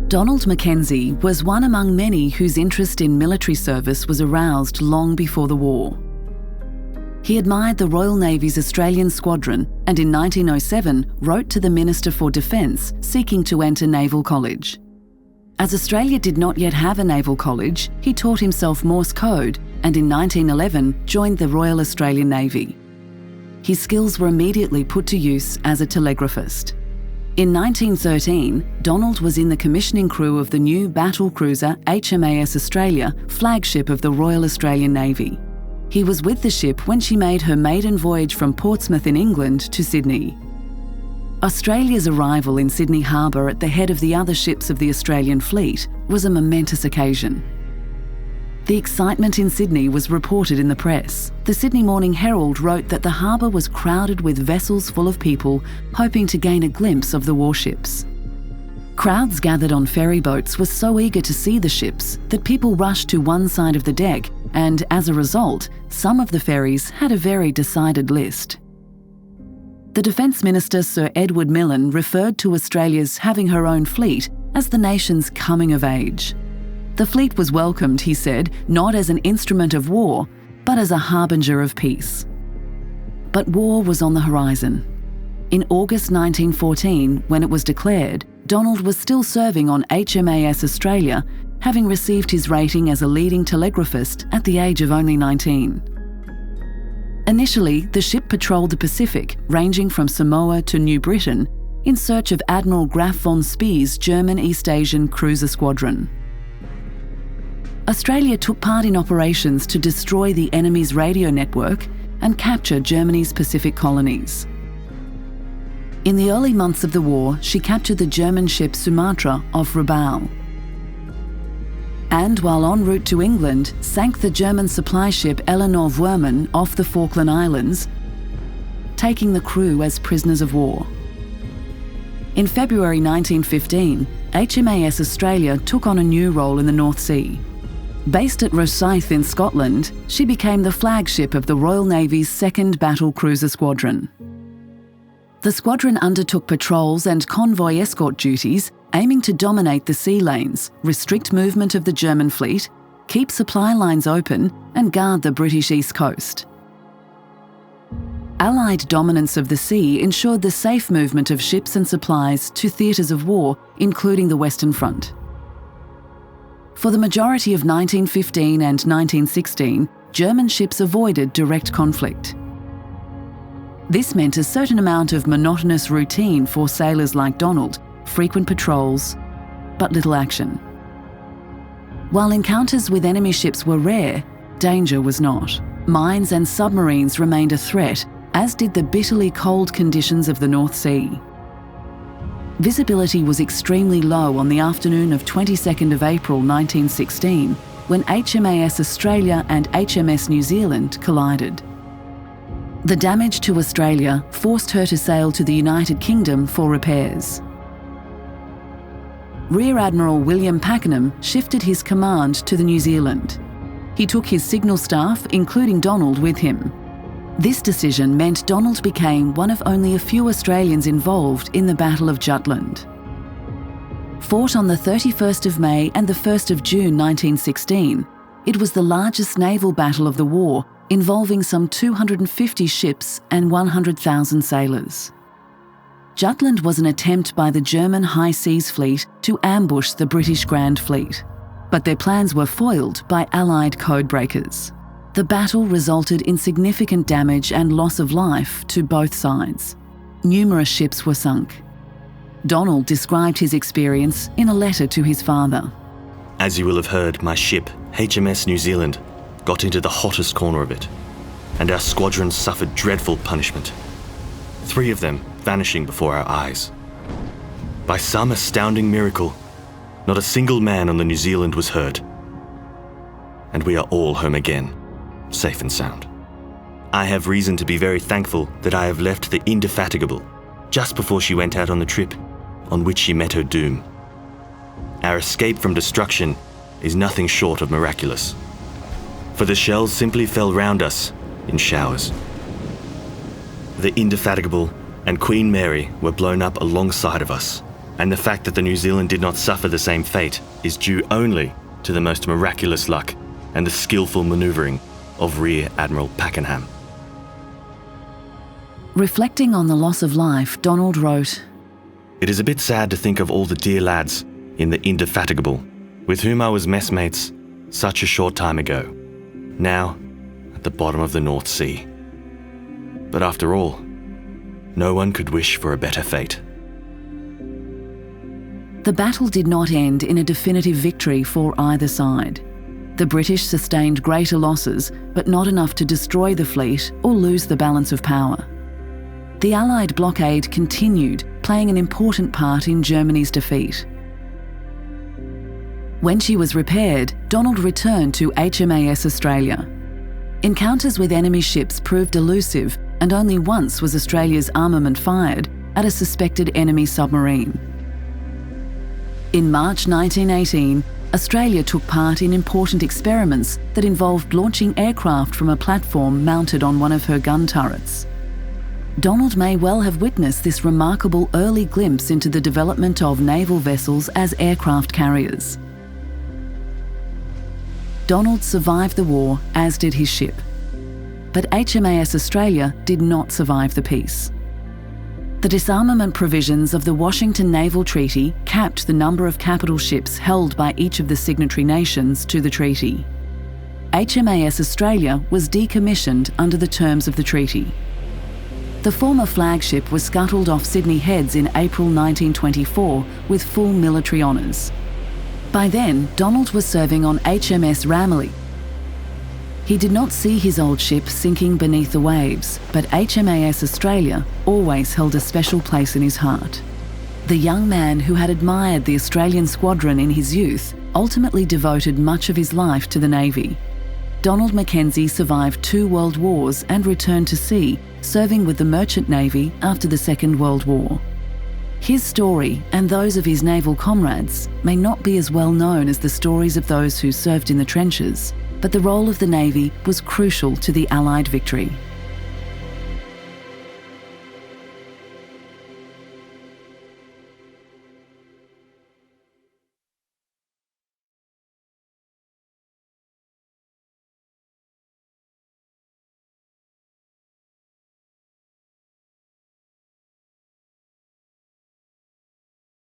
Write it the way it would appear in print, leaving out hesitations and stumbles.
Donald Mackenzie was one among many whose interest in military service was aroused long before the war. He admired the Royal Navy's Australian Squadron and in 1907 wrote to the Minister for Defence seeking to enter Naval College. As Australia did not yet have a naval college, he taught himself Morse code and in 1911 joined the Royal Australian Navy. His skills were immediately put to use as a telegraphist. In 1913, Donald was in the commissioning crew of the new battle cruiser HMAS Australia, flagship of the Royal Australian Navy. He was with the ship when she made her maiden voyage from Portsmouth in England to Sydney. Australia's arrival in Sydney Harbour at the head of the other ships of the Australian fleet was a momentous occasion. The excitement in Sydney was reported in the press. The Sydney Morning Herald wrote that the harbour was crowded with vessels full of people hoping to gain a glimpse of the warships. Crowds gathered on ferry boats were so eager to see the ships that people rushed to one side of the deck and, as a result, some of the ferries had a very decided list. The Defence Minister Sir Edward Millen referred to Australia's having her own fleet as the nation's coming of age. The fleet was welcomed, he said, not as an instrument of war, but as a harbinger of peace. But war was on the horizon. In August 1914, when it was declared, Donald was still serving on HMAS Australia, having received his rating as a leading telegraphist at the age of only 19. Initially, the ship patrolled the Pacific, ranging from Samoa to New Britain, in search of Admiral Graf von Spee's German East Asian cruiser squadron. Australia took part in operations to destroy the enemy's radio network and capture Germany's Pacific colonies. In the early months of the war, she captured the German ship Sumatra off Rabaul. And while en route to England, sank the German supply ship Eleanor Wuermann off the Falkland Islands, taking the crew as prisoners of war. In February 1915, HMAS Australia took on a new role in the North Sea. Based at Rosyth in Scotland, she became the flagship of the Royal Navy's 2nd Battle Cruiser Squadron. The squadron undertook patrols and convoy escort duties, aiming to dominate the sea lanes, restrict movement of the German fleet, keep supply lines open, and guard the British East Coast. Allied dominance of the sea ensured the safe movement of ships and supplies to theatres of war, including the Western Front. For the majority of 1915 and 1916, German ships avoided direct conflict. This meant a certain amount of monotonous routine for sailors like Donald, frequent patrols, but little action. While encounters with enemy ships were rare, danger was not. Mines and submarines remained a threat, as did the bitterly cold conditions of the North Sea. Visibility was extremely low on the afternoon of 22nd of April 1916, when HMAS Australia and HMS New Zealand collided. The damage to Australia forced her to sail to the United Kingdom for repairs. Rear Admiral William Pakenham shifted his command to the New Zealand. He took his signal staff, including Donald, with him. This decision meant Donald became one of only a few Australians involved in the Battle of Jutland. Fought on the 31st of May and the 1st of June 1916, it was the largest naval battle of the war, involving some 250 ships and 100,000 sailors. Jutland was an attempt by the German High Seas Fleet to ambush the British Grand Fleet, but their plans were foiled by Allied codebreakers. The battle resulted in significant damage and loss of life to both sides. Numerous ships were sunk. Donald described his experience in a letter to his father. As you will have heard, my ship, HMS New Zealand, got into the hottest corner of it, and our squadron suffered dreadful punishment. 3 of them vanishing before our eyes. By some astounding miracle, not a single man on the New Zealand was hurt, and we are all home again, safe and sound. I have reason to be very thankful that I have left the Indefatigable just before she went out on the trip on which she met her doom. Our escape from destruction is nothing short of miraculous, for the shells simply fell round us in showers. The Indefatigable and Queen Mary were blown up alongside of us, And the fact that the New Zealand did not suffer the same fate is due only to the most miraculous luck and the skillful manoeuvring of Rear Admiral Pakenham. Reflecting on the loss of life, Donald wrote, "It is a bit sad to think of all the dear lads in the Indefatigable, with whom I was messmates such a short time ago, now at the bottom of the North Sea. But after all, no one could wish for a better fate." The battle did not end in a definitive victory for either side. The British sustained greater losses, but not enough to destroy the fleet or lose the balance of power. The Allied blockade continued, playing an important part in Germany's defeat. When she was repaired, Donald returned to HMAS Australia. Encounters with enemy ships proved elusive, and only once was Australia's armament fired at a suspected enemy submarine. In March 1918, Australia took part in important experiments that involved launching aircraft from a platform mounted on one of her gun turrets. Donald may well have witnessed this remarkable early glimpse into the development of naval vessels as aircraft carriers. Donald survived the war, as did his ship. But HMAS Australia did not survive the peace. The disarmament provisions of the Washington Naval Treaty capped the number of capital ships held by each of the signatory nations to the treaty. HMAS Australia was decommissioned under the terms of the treaty. The former flagship was scuttled off Sydney Heads in April 1924 with full military honours. By then, Donald was serving on HMS Ramaley. He did not see his old ship sinking beneath the waves, but HMAS Australia always held a special place in his heart. The young man who had admired the Australian squadron in his youth ultimately devoted much of his life to the Navy. Donald Mackenzie survived 2 world wars and returned to sea, serving with the Merchant Navy after the Second World War. His story and those of his naval comrades may not be as well known as the stories of those who served in the trenches, but the role of the Navy was crucial to the Allied victory.